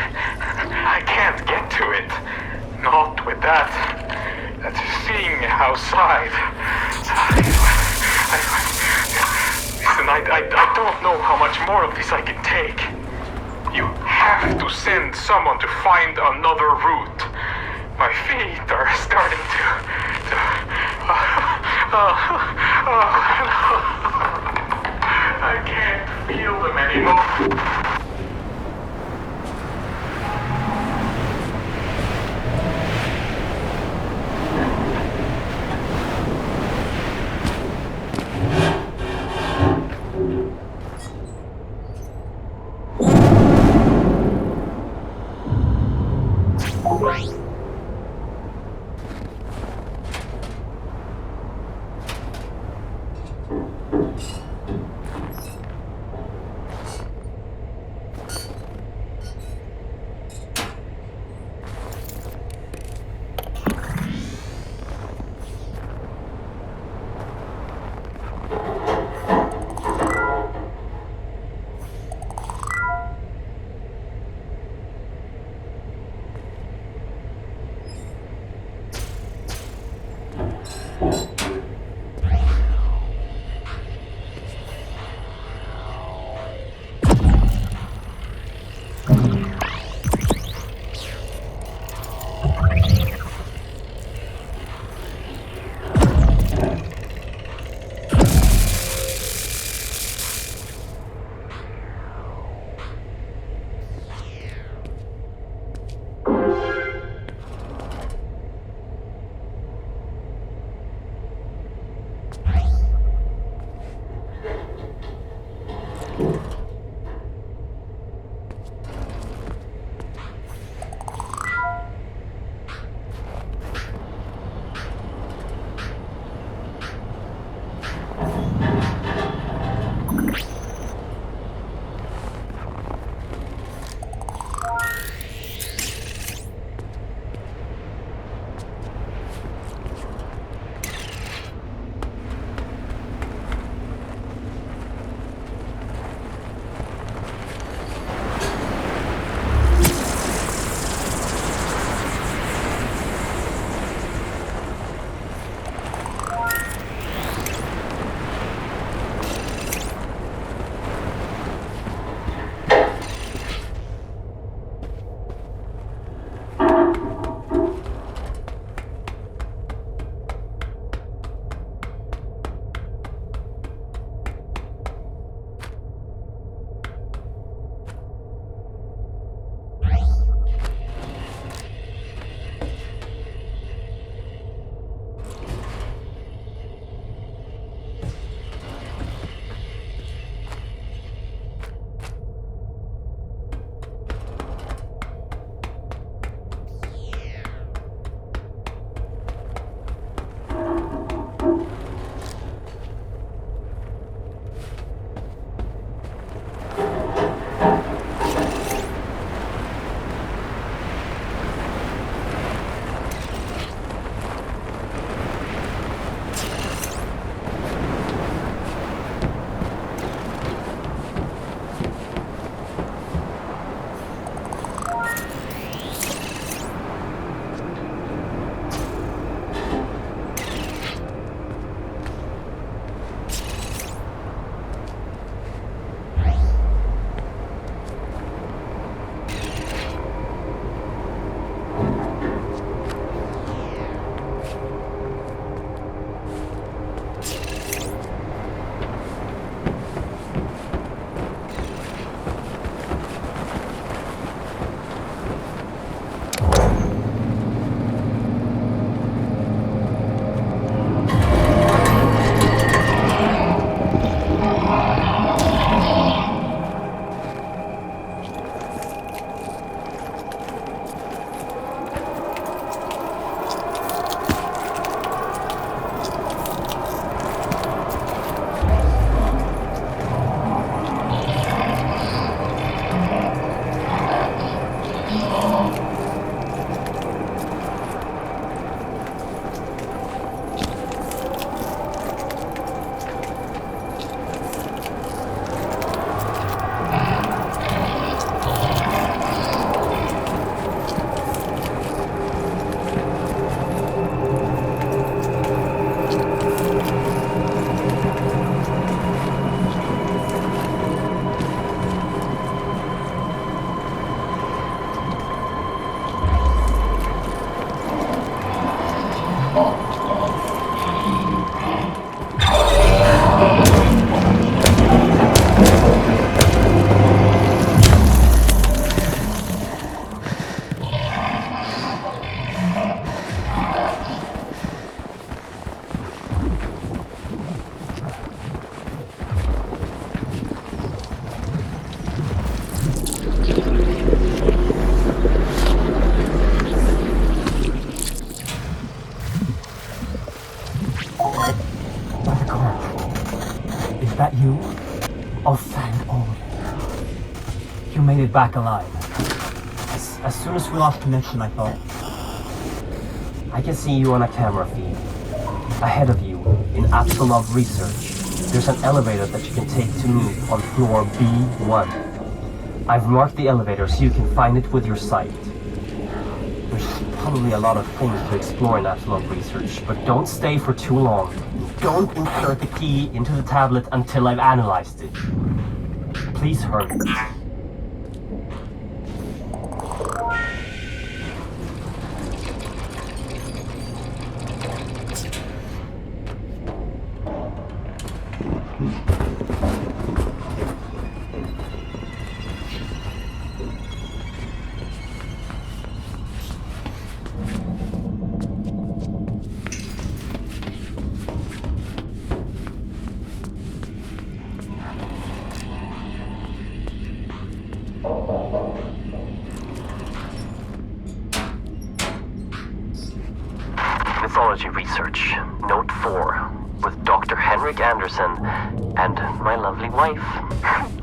I can't get to it. Not with that thing outside. Listen, I don't know how much more of this I can take. You have to send someone to find another route. My feet are starting to I can't feel them anymore. back alive. As soon as we lost connection, I thought, I can see you on a camera feed. Ahead of you, in Apsulov research, there's an elevator that you can take to me on floor B1. I've marked the elevator so you can find it with your sight. There's probably a lot of things to explore in Apsulov research, but don't stay for too long. Don't insert the key into the tablet until I've analyzed it. Please hurry. Mythology research, note 4, with Dr. Henrik Anderson and my lovely wife.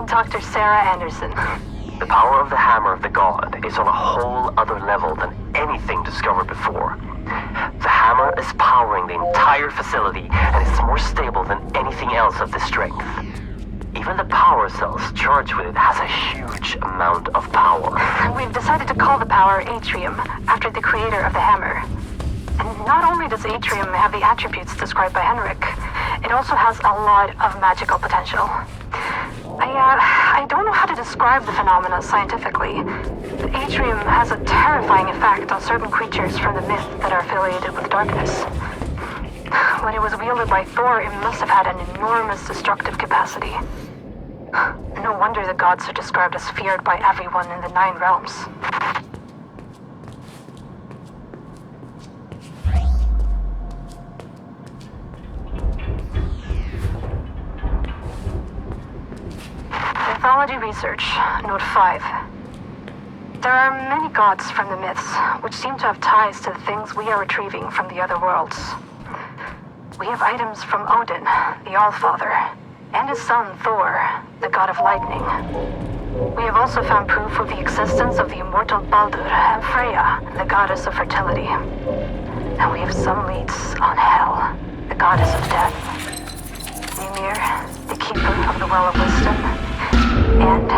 Dr. Sarah Anderson. The power of the hammer of the god is on a whole other level than anything discovered before. The hammer is powering the entire facility and is more stable than anything else of this strength. Even the power cells charged with it has a huge amount of power. We've decided to call the power Atrium, after the creator of the hammer. And not only does Atrium have the attributes described by Henrik, it also has a lot of magical potential. I don't know how to describe the phenomena scientifically, but Atrium has a terrifying effect on certain creatures from the myth that are affiliated with darkness. When it was wielded by Thor, it must have had an enormous destructive capacity. No wonder the gods are described as feared by everyone in the 9 realms. Mythology research, note 5. There are many gods from the myths, which seem to have ties to the things we are retrieving from the other worlds. We have items from Odin, the Allfather, and his son Thor, the god of lightning. We have also found proof of the existence of the immortal Baldur and Freya, the goddess of fertility. And we have some leads on Hel, the goddess of death, Ymir, the keeper of the Well of Wisdom, and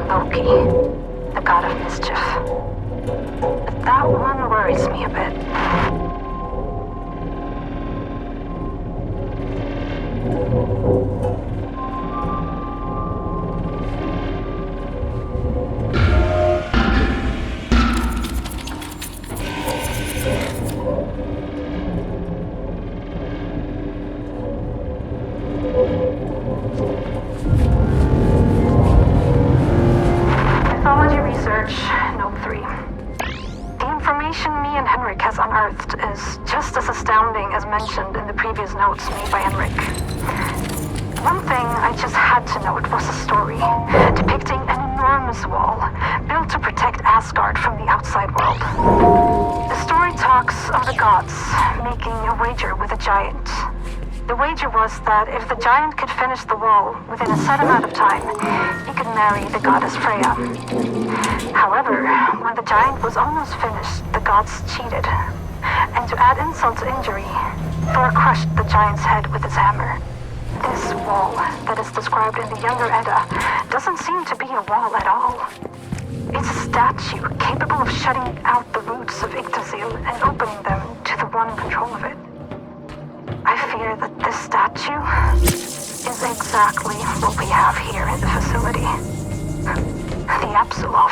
Loki, the god of mischief. But that one worries me a bit. Mythology research, note 3. The information me and Henrik has unearthed is just as astounding as mentioned in the previous notes made by Henrik. One thing I just had to note was a story depicting an enormous wall built to protect Asgard from the outside world. The story talks of the gods making a wager with a giant. The wager was that if the giant could finish the wall within a set amount of time, he could marry the goddess Freya. However, when the giant was almost finished, the gods cheated. And to add insult to injury, Thor crushed the giant's head with his hammer. This wall that is described in the Younger Edda doesn't seem to be a wall at all. It's a statue capable of shutting out the roots of Yggdrasil and opening them to the one in control of it. I fear that this statue is exactly what we have here in the facility. The Apsulov.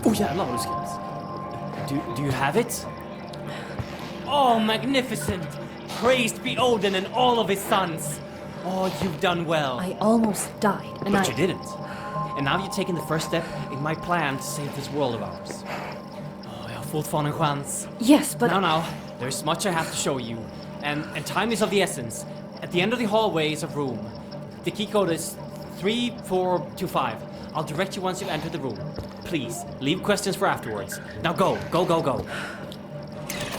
Oh jävlar vad du skräms. Do you have it? Oh, magnificent! Praised be Odin and all of his sons! Oh, you've done well. I almost died, and But you didn't. And now you've taken the first step in my plan to save this world of ours. Oh, jag har fortfarande en chans. Yes, but... Now, there's much I have to show you. And time is of the essence. At the end of the hallway is a room. The key code is 3425. I'll direct you once you enter the room. Please, leave questions for afterwards. Now go.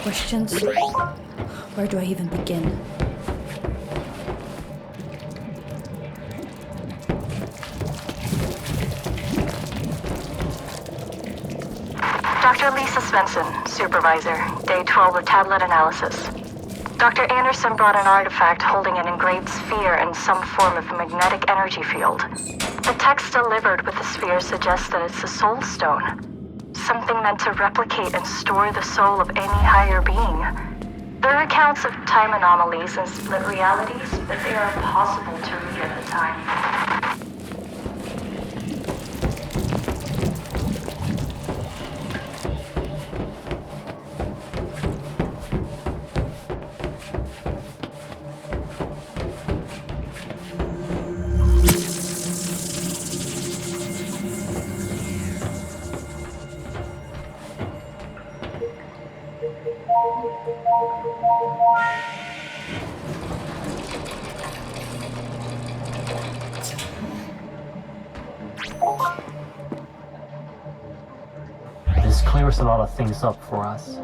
questions. Where do I even begin? Dr. Lisa Svensson, supervisor, day 12 of tablet analysis. Dr. Anderson brought an artifact holding an engraved sphere and some form of magnetic energy field. The text delivered with the sphere suggests that it's a soul stone. Something meant to replicate and store the soul of any higher being. There are accounts of time anomalies and split realities, but they are impossible to read at the time. This clears a lot of things up for us.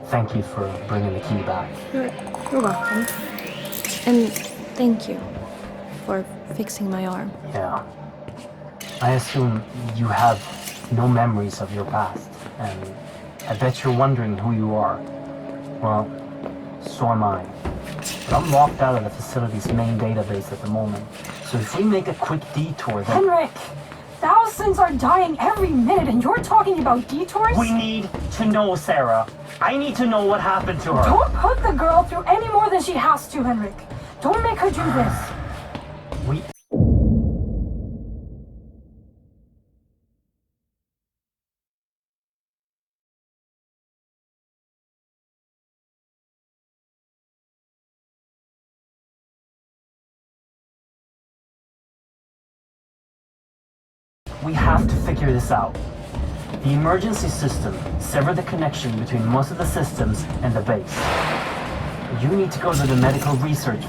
Thank you for bringing the key back. You're welcome. And thank you for fixing my arm. Yeah. I assume you have no memories of your past, and I bet you're wondering who you are. Well, so am I. But I'm locked out of the facility's main database at the moment. So if we make a quick detour, then... Henrik! Thousands are dying every minute and you're talking about detours? We need to know, Sarah. I need to know what happened to her. Don't put the girl through any more than she has to, Henrik. Don't make her do this. We... We have to figure this out. The emergency system severed the connection between most of the systems and the base. You need to go to the medical research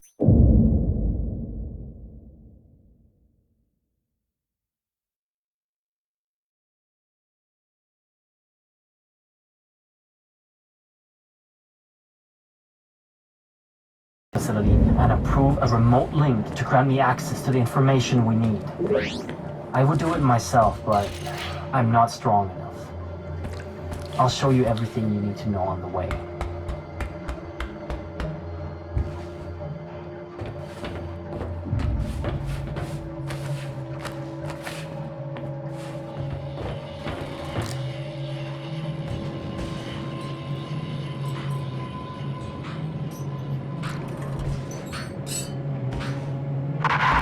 facility and approve a remote link to grant me access to the information we need. I would do it myself, but I'm not strong enough. I'll show you everything you need to know on the way.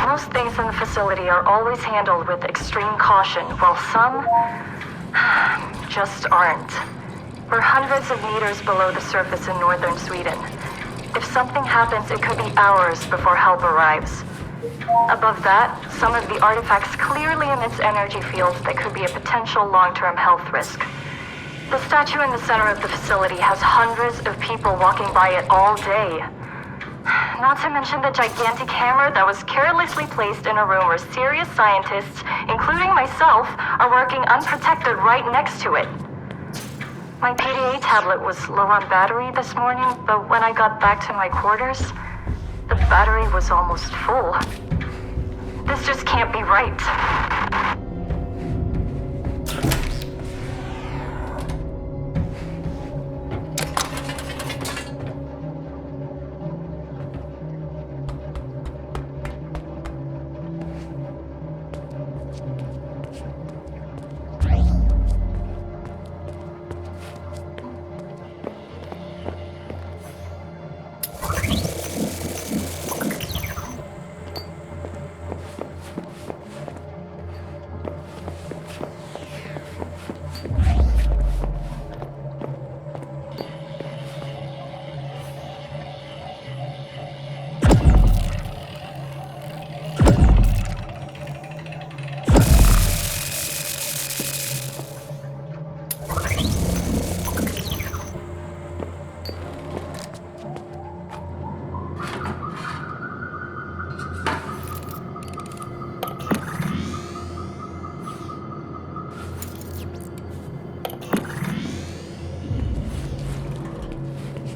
Most things in the facility are always handled with extreme caution, while some just aren't. We're hundreds of meters below the surface in northern Sweden. If something happens, it could be hours before help arrives. Above that, some of the artifacts clearly emits energy fields that could be a potential long-term health risk. The statue in the center of the facility has hundreds of people walking by it all day. Not to mention the gigantic hammer that was carelessly placed in a room where serious scientists, including myself, are working unprotected right next to it. My PDA tablet was low on battery this morning, but when I got back to my quarters, the battery was almost full. This just can't be right.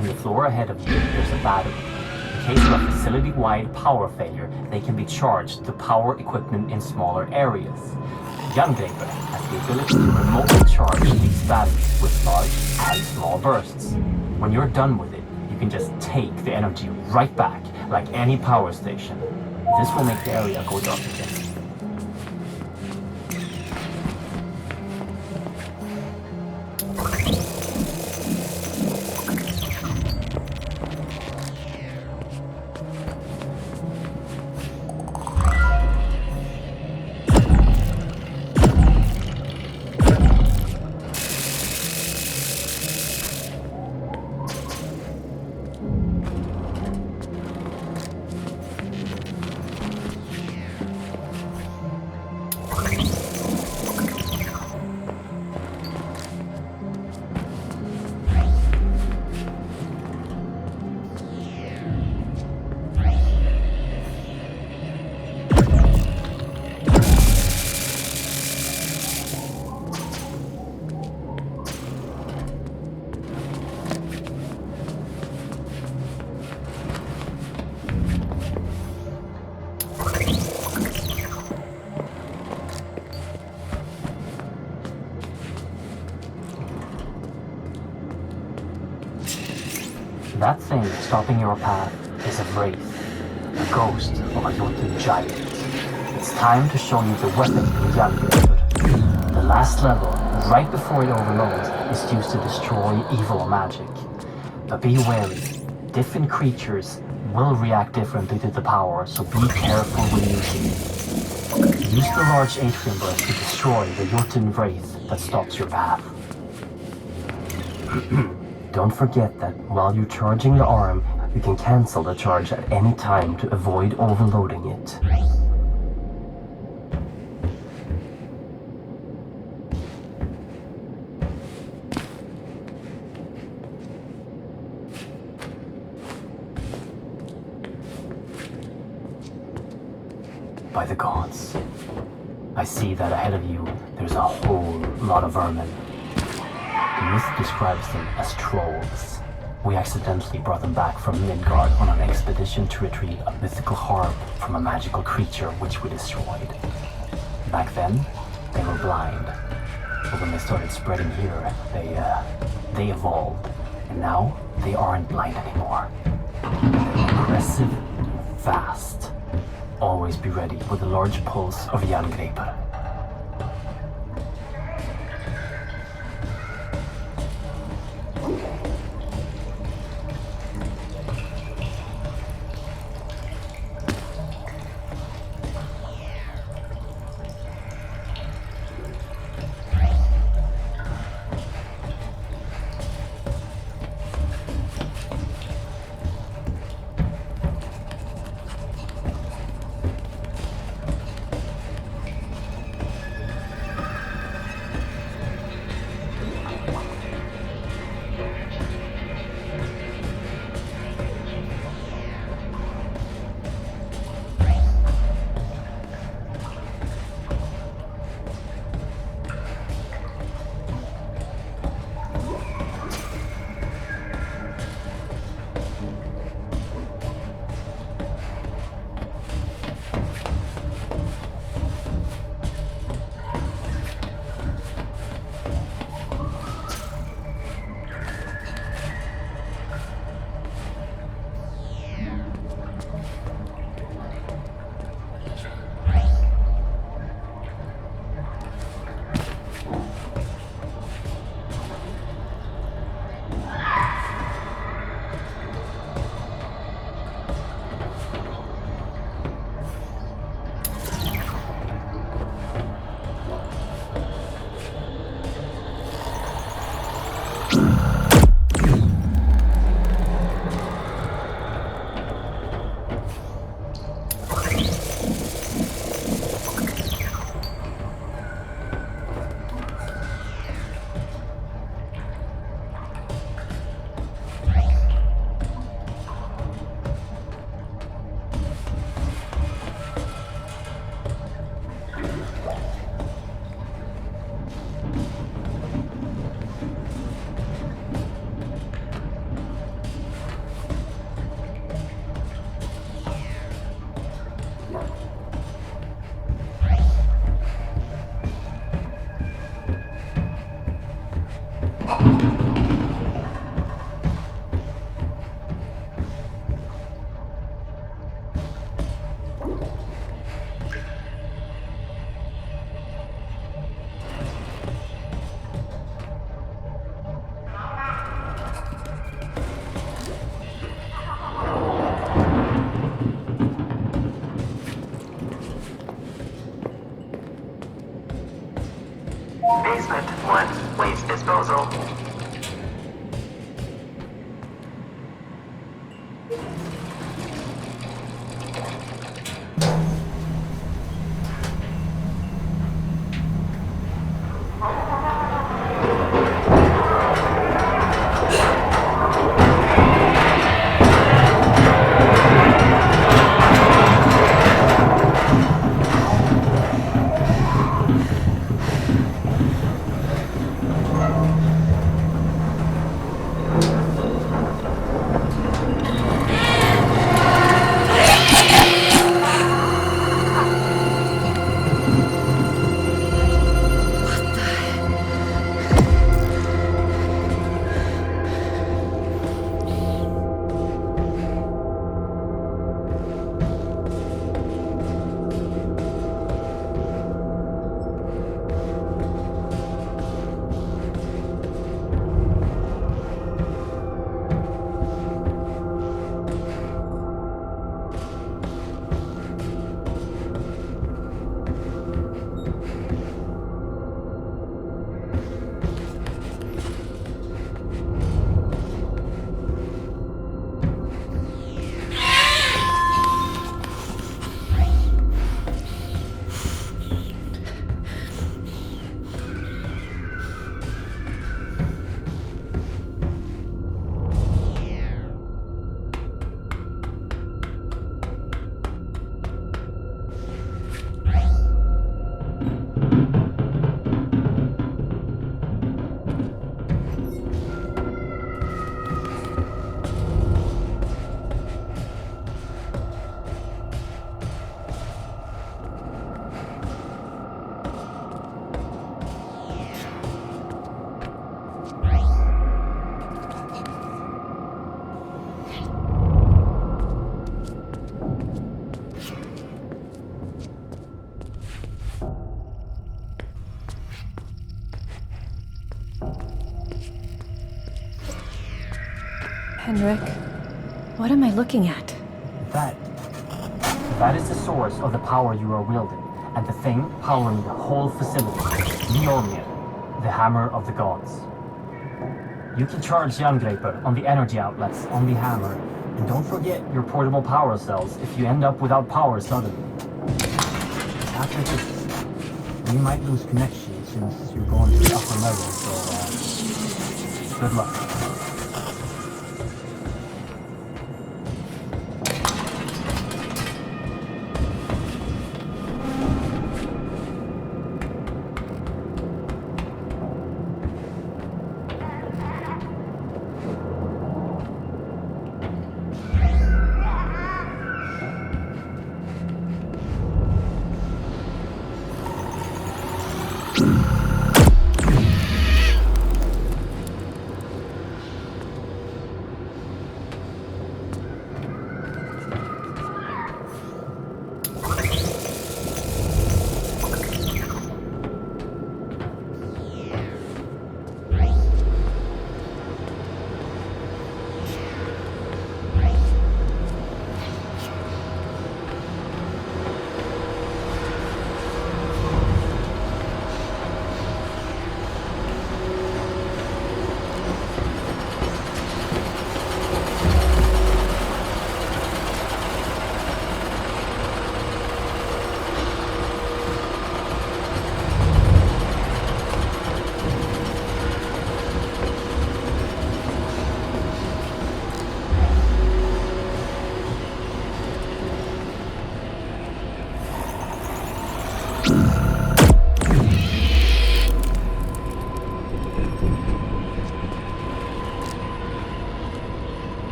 In the floor ahead of you, there's a battery. In case of a facility-wide power failure, they can be charged to power equipment in smaller areas. Jungreper has the ability to remotely charge these batteries with large and small bursts. When you're done with it, you can just take the energy right back, like any power station. This will make the area go dark again. That thing stopping your path is a wraith, a ghost of a Jotun giant. It's time to show you the weapon in Jungreper. The last level, right before it overloads, is used to destroy evil magic. But be wary, different creatures will react differently to the power, so be careful when using it. Use the large atrium burst to destroy the Jotun wraith that stops your path. Don't forget that while you're charging the arm, you can cancel the charge at any time to avoid overloading it. By the gods, I see that ahead of you there's a whole lot of vermin. The myth describes them as trolls. We accidentally brought them back from Midgard on an expedition to retrieve a mythical harp from a magical creature which we destroyed. Back then, they were blind. But when they started spreading here, they evolved. And now, they aren't blind anymore. They're aggressive, fast. Always be ready with a large pulse of Jungreper. Henrik, what am I looking at? That is the source of the power you are wielding, and the thing powering the whole facility. Mjolnir, the hammer of the gods. You can charge Jerngripper on the energy outlets on the hammer, and don't forget your portable power cells if you end up without power suddenly. After this, we might lose connection since you're going to the upper level, so good luck.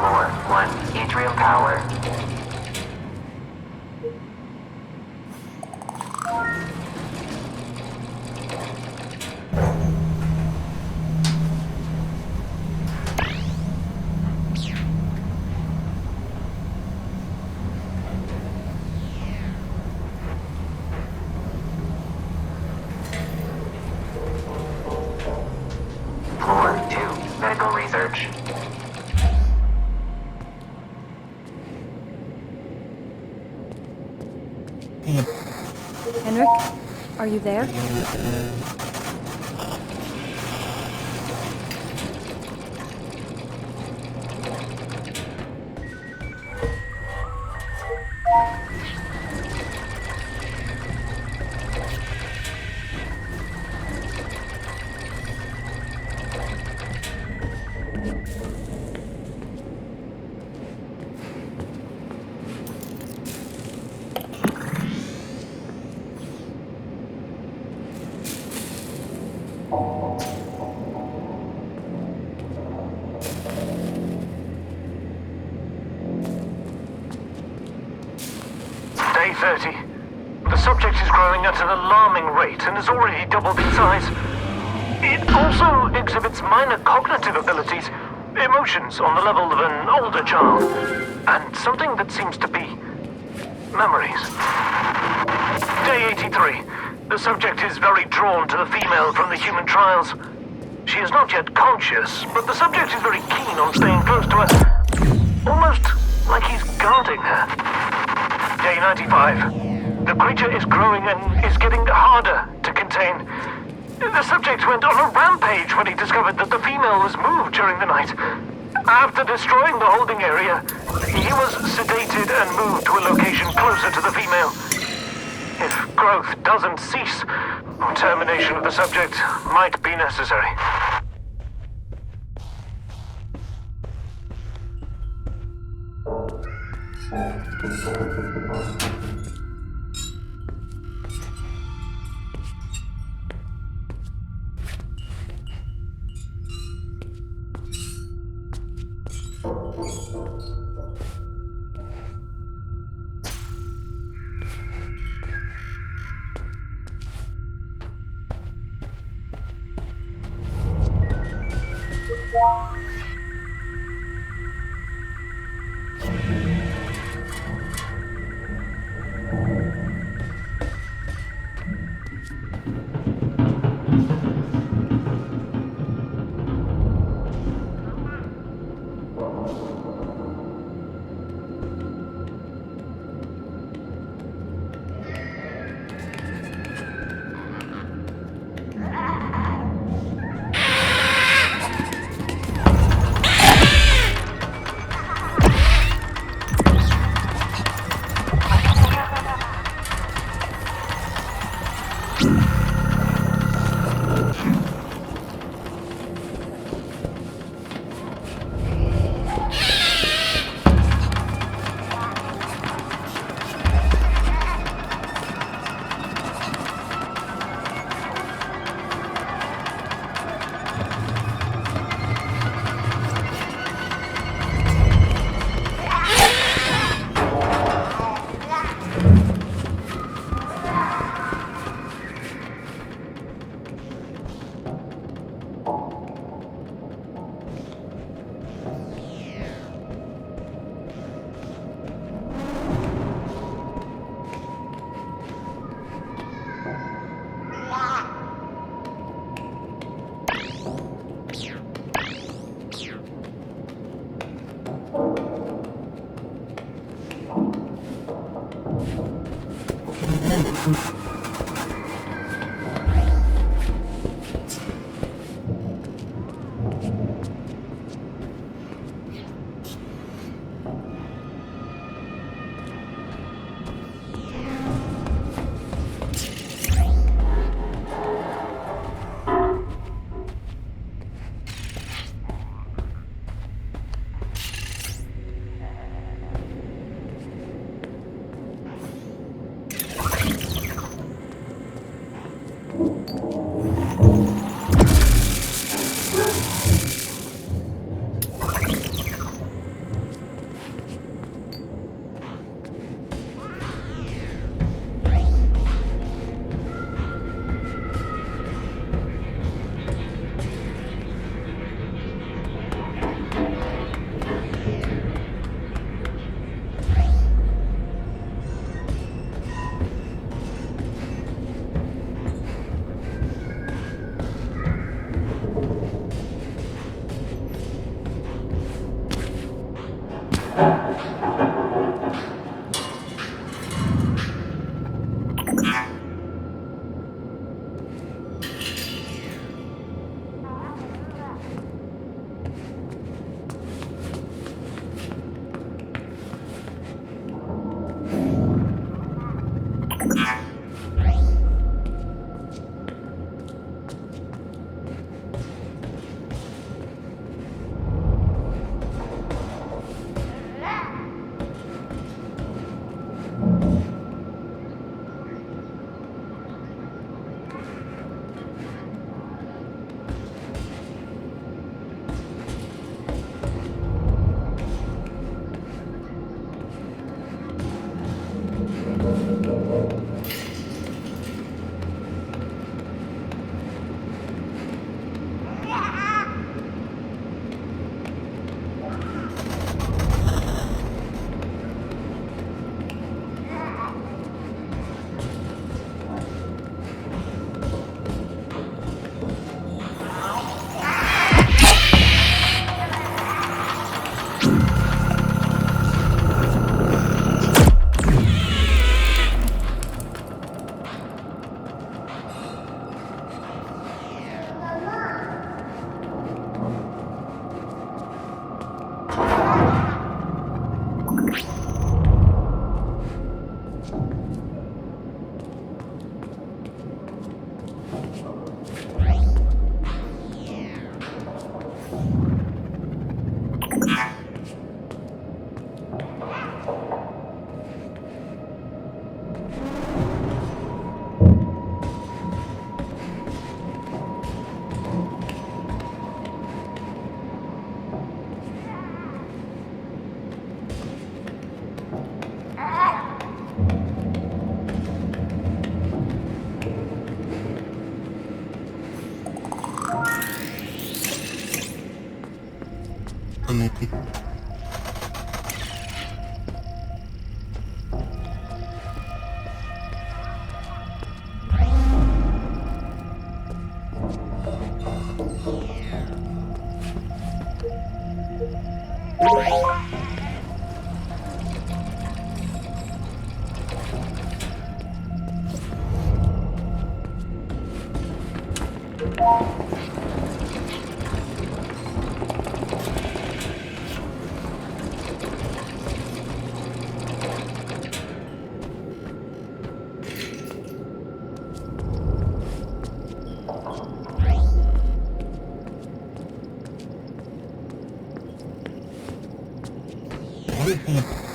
Floor 1, atrium power. Floor 2, medical research. Henrik, are you there? Day 30. The subject is growing at an alarming rate and has already doubled in size. It also exhibits minor cognitive abilities, emotions on the level of an older child, and something that seems to be memories. Day 83. The subject is very drawn to the female from the human trials. She is not yet conscious, but the subject is very keen on staying close to her, almost like he's guarding her. Day 95. The creature is growing and is getting harder to contain. The subject went on a rampage when he discovered that the female was moved during the night. After destroying the holding area, he was sedated and moved to a location closer to the female. If growth doesn't cease, termination of the subject might be necessary. some...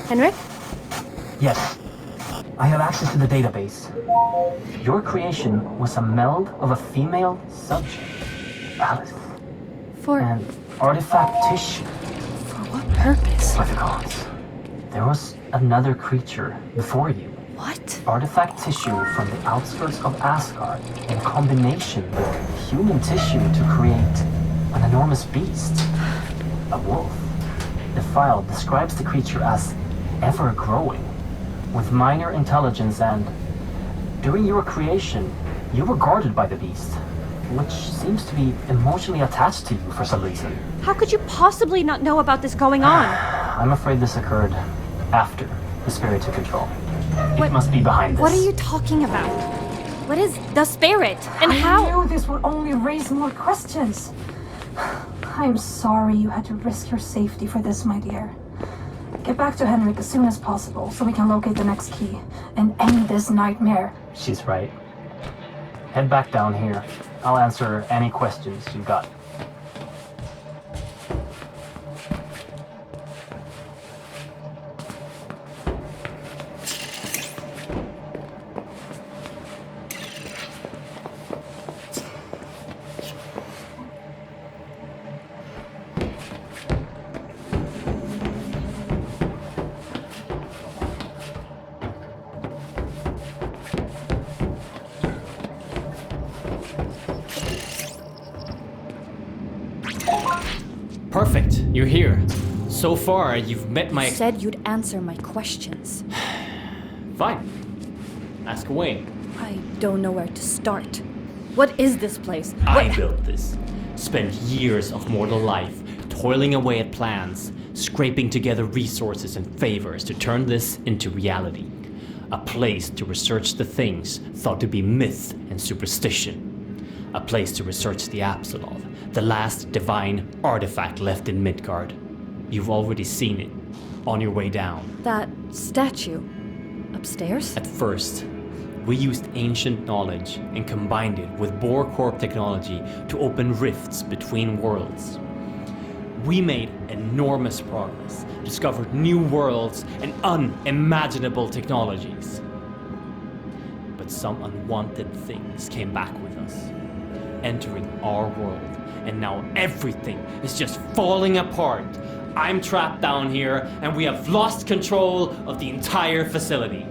Henrik? Yes. I have access to the database. Your creation was a meld of a female subject, Alice, For and artifact tissue. for what purpose? By the gods. There was another creature before you. What? Artifact tissue from the outskirts of Asgard in combination with human tissue to create an enormous beast. A wolf. The file describes the creature as ever-growing, with minor intelligence, and during your creation, you were guarded by the beast, which seems to be emotionally attached to you for some reason. How could you possibly not know about this going on? I'm afraid this occurred after The spirit took control. What- It must be behind this. What are you talking about? What is the spirit? And how? I knew this would only raise more questions. I'm sorry you had to risk your safety for this, my dear. Get back to Henrik as soon as possible so we can locate the next key and end this nightmare. She's right. Head back down here. I'll answer any questions you've got. Perfect, you're here. So far, you've met my... You said you'd answer my questions. Fine. Ask away. I don't know where to start. What is this place? I built this. Spent years of mortal life toiling away at plans, scraping together resources and favors to turn this into reality. A place to research the things thought to be myth and superstition. A place to research the Apsulov, the last divine artifact left in Midgard. You've already seen it, on your way down. That statue. Upstairs? At first, we used ancient knowledge and combined it with Bohr Corp technology to open rifts between worlds. We made enormous progress, discovered new worlds and unimaginable technologies. But some unwanted things came back with us, entering our world, and now everything is just falling apart. I'm trapped down here, and we have lost control of the entire facility.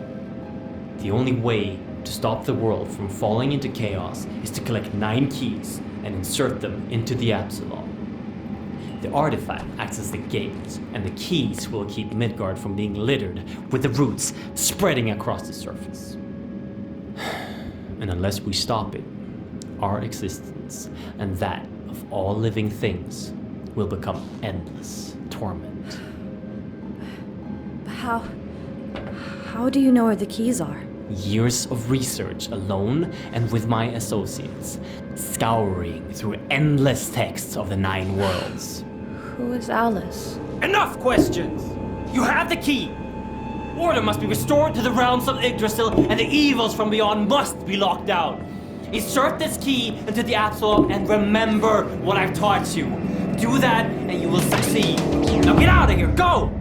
The only way to stop the world from falling into chaos is to collect 9 keys and insert them into the Apsulov. The artifact acts as the gate, and the keys will keep Midgard from being littered with the roots spreading across the surface. And unless we stop it, our existence and that of all living things will become endless torment. How do you know where the keys are? Years of research alone and with my associates, scouring through endless texts of the 9 worlds. Who is Alice? Enough questions! You have the key! Order must be restored to the realms of Yggdrasil, and the evils from beyond must be locked out. Insert this key into the Apsulov and remember what I've taught you. Do that and you will succeed. Now get out of here, go!